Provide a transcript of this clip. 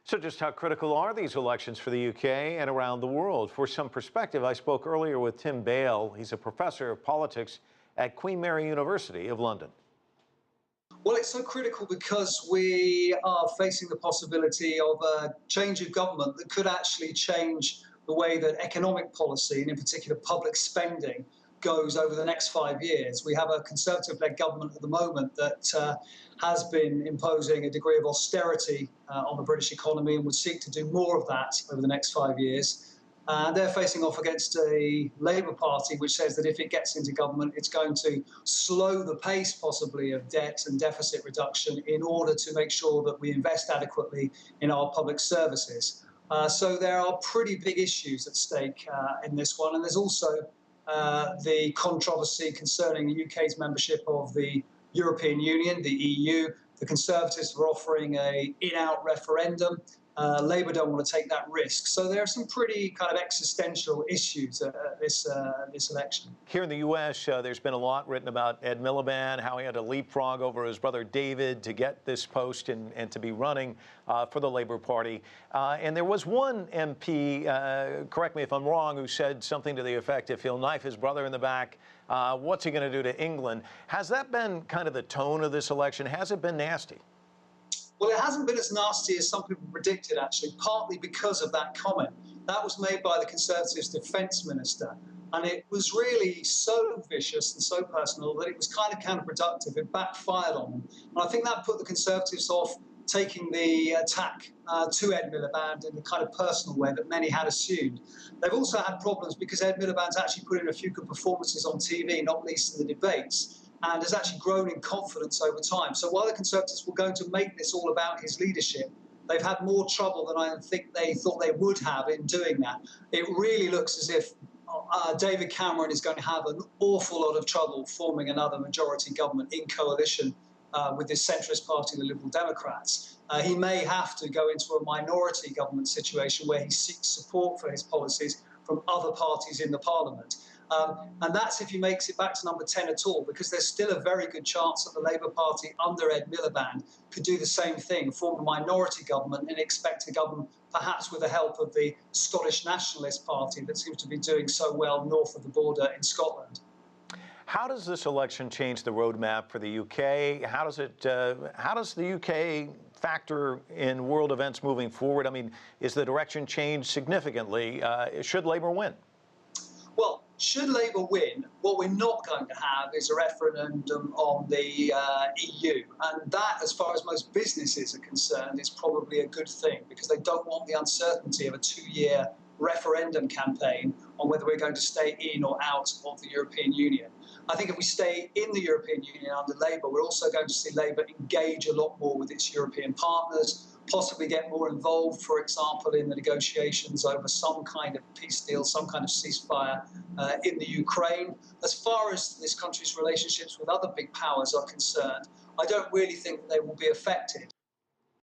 So just how critical are these elections for the UK and around the world? For some perspective, I spoke earlier with Tim Bale. He's a professor of politics at Queen Mary University of London. Well, it's so critical because we are facing the possibility of a change of government that could actually change the way that economic policy, and in particular public spending, goes over the next 5 years. We have a Conservative-led government at the moment that has been imposing a degree of austerity on the British economy and would seek to do more of that over the next 5 years. They're facing off against a Labour Party which says that if it gets into government, it's going to slow the pace possibly of debt and deficit reduction in order to make sure that we invest adequately in our public services. So there are pretty big issues at stake in this one. And there's also the controversy concerning the UK's membership of the European Union, the EU. The Conservatives are offering an in-out referendum. Labour don't want to take that risk. So there are some pretty kind of existential issues at this election. Here in the U.S., there's been a lot written about Ed Miliband, how he had to leapfrog over his brother David to get this post and to be running for the Labour Party. And there was one MP, correct me if I'm wrong, who said something to the effect, if he'll knife his brother in the back, what's he going to do to England? Has that been kind of the tone of this election? Has it been nasty? Well, it hasn't been as nasty as some people predicted, actually, partly because of that comment. That was made by the Conservatives' defence minister, and it was really so vicious and so personal that it was kind of counterproductive. It backfired on them. And I think that put the Conservatives off taking the attack to Ed Miliband in the kind of personal way that many had assumed. They've also had problems because Ed Miliband's actually put in a few good performances on TV, not least in the debates, and has actually grown in confidence over time. So while the Conservatives were going to make this all about his leadership, they've had more trouble than I think they thought they would have in doing that. It really looks as if David Cameron is going to have an awful lot of trouble forming another majority government in coalition with this centrist party, the Liberal Democrats. He may have to go into a minority government situation where he seeks support for his policies from other parties in the parliament. And that's if he makes it back to number 10 at all, because there's still a very good chance that the Labour Party under Ed Miliband could do the same thing, form a minority government and expect to govern perhaps with the help of the Scottish Nationalist Party that seems to be doing so well north of the border in Scotland. How does this election change the roadmap for the UK? How does the UK factor in world events moving forward? I mean, is the direction changed significantly? Should Labour win? Well, should Labour win, what we're not going to have is a referendum on the EU. And that, as far as most businesses are concerned, is probably a good thing because they don't want the uncertainty of a 2-year referendum campaign on whether we're going to stay in or out of the European Union. I think if we stay in the European Union under Labour, we're also going to see Labour engage a lot more with its European partners, possibly get more involved, for example, in the negotiations over some kind of peace deal, some kind of ceasefire in the Ukraine. As far as this country's relationships with other big powers are concerned, I don't really think they will be affected.